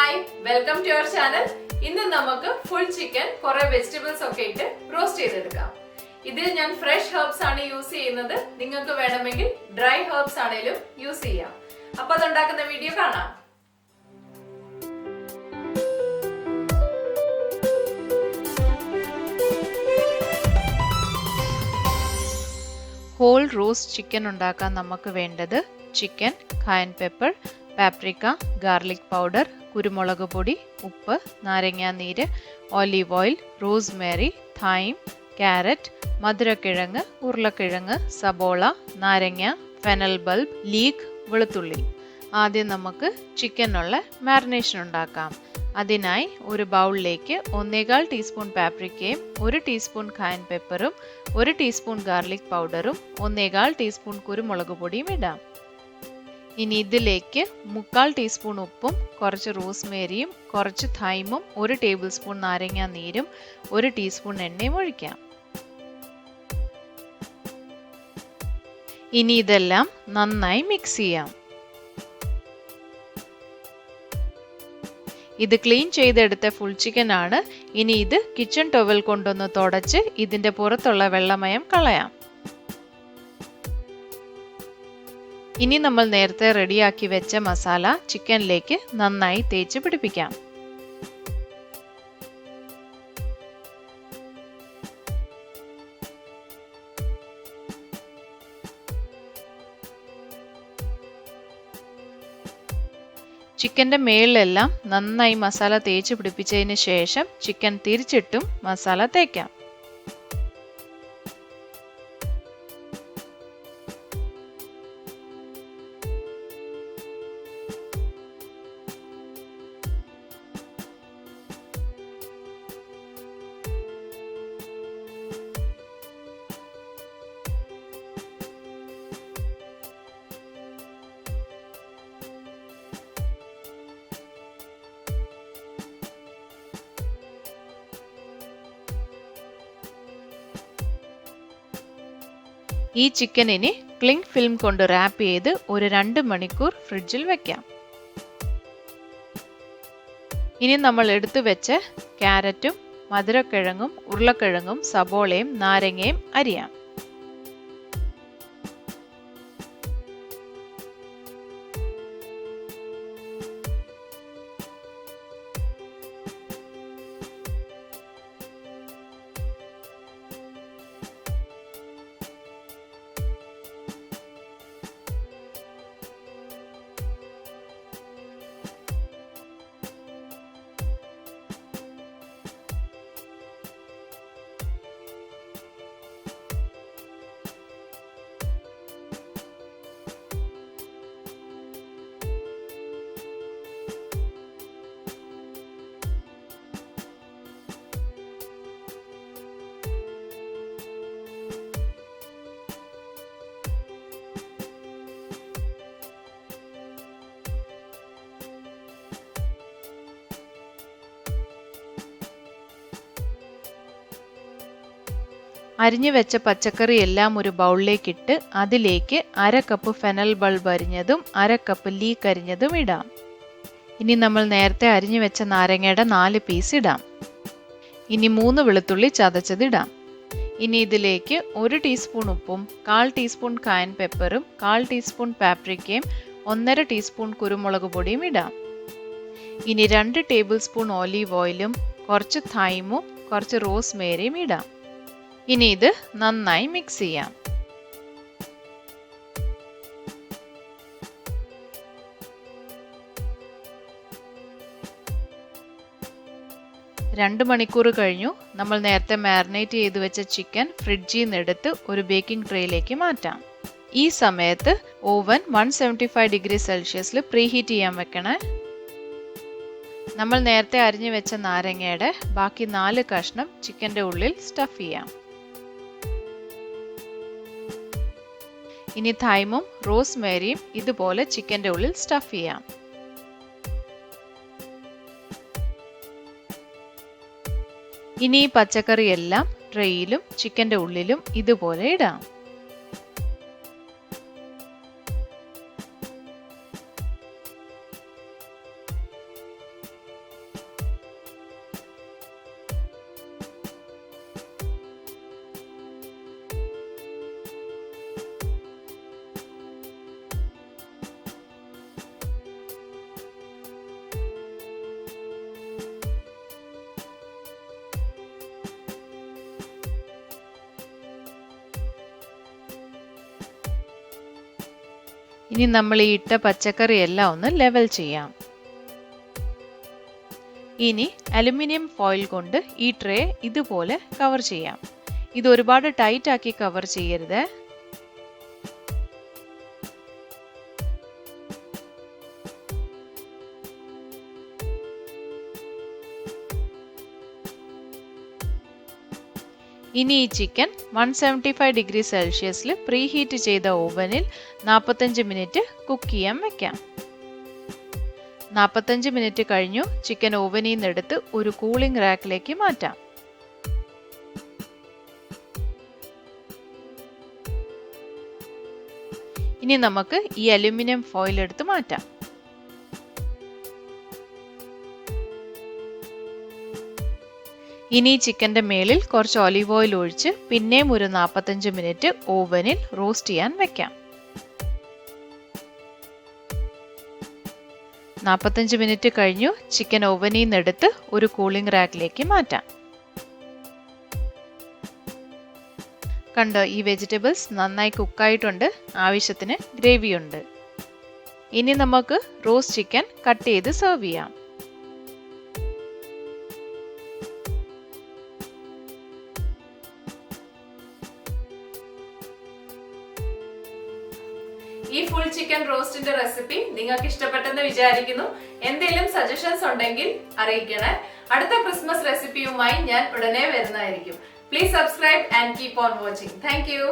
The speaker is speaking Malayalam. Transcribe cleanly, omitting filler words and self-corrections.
Hi welcome to our channel. ഇന്ന് നമുക്ക് ഫുൾ ചിക്കൻ കുറെ വെജിറ്റബിൾസ് ഒക്കെ ഇട്ട് റോസ്റ്റ് ചെയ്തെടുക്കാം. ഇതിൽ ഞാൻ ഫ്രഷ് ഹെർബ്സ് ആണ് യൂസ് ചെയ്യുന്നത്. നിങ്ങൾക്ക് വേണമെങ്കിൽ ഡ്രൈ ഹെർബ്സ് ആണെങ്കിലും യൂസ് ചെയ്യാം. അപ്പൊ അതുണ്ടാക്കുന്ന വീഡിയോ കാണാം. ഹോൾ റോസ്റ്റ് ചിക്കൻ ഉണ്ടാക്കാൻ നമുക്ക് വേണ്ടത് chicken, cayenne pepper, paprika, garlic powder, കുരുമുളക് പൊടി, ഉപ്പ്, നാരങ്ങാനീര്, olive oil, rosemary, thyme, carrot, മധുരക്കിഴങ്ങ്, ഉരുളക്കിഴങ്ങ്, സബോള, നാരങ്ങ, ഫെനൽ ബൾബ്, ലീക്ക്, വെളുത്തുള്ളി. ആദ്യം നമുക്ക് ചിക്കനുള്ള മാരിനേഷൻ ഉണ്ടാക്കാം. അതിനായി ഒരു ബൗളിലേക്ക് 1/4 ടീസ്പൂൺ പാപ്രിക്കയും 1 ടീസ്പൂൺ കായൻ പെപ്പറും 1 ടീസ്പൂൺ ഗാർലിക് പൗഡറും 1/4 ടീസ്പൂൺ കുരുമുളക് പൊടിയും ഇടാം. ഇനി ഇതിലേക്ക് 1/4 ടീസ്പൂൺ ഉപ്പും കുറച്ച് റോസ്മേരിയും കുറച്ച് തൈമും 1 ടേബിൾ സ്പൂൺ നാരങ്ങ നീരും 1 ടീസ്പൂൺ എണ്ണയും ഒഴിക്കാം. ഇനി ഇതെല്ലാം നന്നായി മിക്സ് ചെയ്യാം. ഇത് ക്ലീൻ ചെയ്തെടുത്ത ഫുൾ ചിക്കൻ ആണ്. ഇനി ഇത് കിച്ചൺ ടവൽ കൊണ്ടൊന്ന് തുടച്ച് ഇതിന്റെ പുറത്തുള്ള വെള്ളമയം കളയാം. ഇനി നമ്മൾ നേരത്തെ റെഡിയാക്കി വെച്ച മസാല ചിക്കനിലേക്ക് നന്നായി തേച്ച് പിടിപ്പിക്കാം. ചിക്കൻ്റെ മേളിലെല്ലാം നന്നായി മസാല തേച്ച് പിടിപ്പിച്ചതിന് ശേഷം ചിക്കൻ തിരിച്ചിട്ടും മസാല തേക്കാം. ഈ ചിക്കനിനെ ക്ലിംഗ് ഫിലിം കൊണ്ട് റാപ്പ് ചെയ്ത് ഒരു 2 മണിക്കൂർ ഫ്രിഡ്ജിൽ വെക്കാം. ഇനി നമ്മൾ എടുത്തു വെച്ച ക്യാരറ്റും മധുരക്കിഴങ്ങും ഉരുളക്കിഴങ്ങും സബോളയും നാരങ്ങയും അരിയാം. അരിഞ്ഞു വെച്ച പച്ചക്കറി എല്ലാം ഒരു ബൗളിലേക്ക് ഇട്ട് അതിലേക്ക് 1/2 കപ്പ് ഫെനൽ ബൾബ് അരിഞ്ഞതും 1/2 കപ്പ് ലീക്ക് അരിഞ്ഞതും ഇടാം. ഇനി നമ്മൾ നേരത്തെ അരിഞ്ഞു വെച്ച നാരങ്ങയുടെ 4 പീസ് ഇടാം. ഇനി 3 വെളുത്തുള്ളി ചതച്ചതിടാം. ഇനി ഇതിലേക്ക് 1 ടീസ്പൂൺ ഉപ്പും 1/4 ടീസ്പൂൺ കായൻ പെപ്പറും 1/4 ടീസ്പൂൺ പാപ്രിക്കയും 1/2 ടീസ്പൂൺ കുരുമുളക് പൊടിയും ഇടാം. ഇനി 2 ടേബിൾ സ്പൂൺ ഒലീവ് ഓയിലും കുറച്ച് തൈമും കുറച്ച് റോസ്മേരിയും ഇടാം. ഇനി ഇത് നന്നായി മിക്സ് ചെയ്യാം. രണ്ട് മണിക്കൂർ കഴിഞ്ഞു. നമ്മൾ നേരത്തെ മാരിനേറ്റ് ചെയ്ത് വെച്ച ചിക്കൻ ഫ്രിഡ്ജിൽ നിന്ന് എടുത്ത് ഒരു ബേക്കിംഗ് ട്രേയിലേക്ക് മാറ്റാം. ഈ സമയത്ത് ഓവൻ 175 ഡിഗ്രി സെൽഷ്യസിൽ പ്രീഹീറ്റ് ചെയ്യാൻ വെക്കണേ. നമ്മൾ നേരത്തെ അരിഞ്ഞു വെച്ച നാരങ്ങയുടെ ബാക്കി 4 കഷ്ണം ചിക്കൻ്റെ ഉള്ളിൽ സ്റ്റഫ് ചെയ്യാം. ഇനി തൈമും റോസ്മേരിയും ഇതുപോലെ ചിക്കൻ്റെ ഉള്ളിൽ സ്റ്റഫ് ചെയ്യാം. ഇനി ഈ പച്ചക്കറി എല്ലാം ട്രേയിലും ചിക്കൻ്റെ ഉള്ളിലും ഇതുപോലെ ഇടാം. ഇനി നമ്മൾ ഈ ഇട്ട പച്ചക്കറി എല്ലാം ഒന്ന് ലെവൽ ചെയ്യാം. ഇനി അലുമിനിയം ഫോയിൽ കൊണ്ട് ഈ ട്രേ ഇതുപോലെ കവർ ചെയ്യാം. ഇത് ഒരുപാട് ടൈറ്റ് ആക്കി കവർ ചെയ്യരുത്. ഇനി ഈ ചിക്കൻ 175 ഡിഗ്രി സെൽഷ്യസിൽ പ്രീ ഹീറ്റ് ചെയ്ത ഓവനിൽ 45 മിനിറ്റ് കുക്ക് ചെയ്യാൻ വെക്കാം. 45 മിനിറ്റ് കഴിഞ്ഞു. ചിക്കൻ ഓവനിൽ നിന്ന് എടുത്ത് ഒരു കൂളിംഗ് റാക്കിലേക്ക് മാറ്റാം. ഇനി നമുക്ക് ഈ അലുമിനിയം ഫോയിൽ എടുത്ത് മാറ്റാം. ഇനി ചിക്കന്റെ മേലിൽ കുറച്ച് ഒലിവ് ഓയിൽ ഒഴിച്ച് പിന്നെയും ഒരു 45 മിനിറ്റ് ഓവനിൽ റോസ്റ്റ് ചെയ്യാൻ വെക്കാം. 45 മിനിറ്റ് കഴിഞ്ഞു. ചിക്കൻ ഓവനിൽ നിന്ന് എടുത്ത് ഒരു കൂളിംഗ് റാക്കിലേക്ക് മാറ്റാം. കണ്ടോ, ഈ വെജിറ്റബിൾസ് നന്നായി കുക്കായിട്ടുണ്ട്. ആവശ്യത്തിന് ഗ്രേവി ഉണ്ട്. ഇനി നമുക്ക് റോസ്റ്റ് ചിക്കൻ കട്ട് ചെയ്ത് സെർവ് ചെയ്യാം. ഈ ഫുൾ ചിക്കൻ റോസ്റ്റിന്റെ റെസിപ്പി നിങ്ങൾക്ക് ഇഷ്ടപ്പെട്ടെന്ന് വിചാരിക്കുന്നു. എന്തെങ്കിലും സജഷൻസ് ഉണ്ടെങ്കിൽ അറിയിക്കണേ. അടുത്ത ക്രിസ്മസ് റെസിപ്പിയുമായി ഞാൻ ഉടനെ വരുന്നതായിരിക്കും. Please subscribe and keep on watching. Thank you.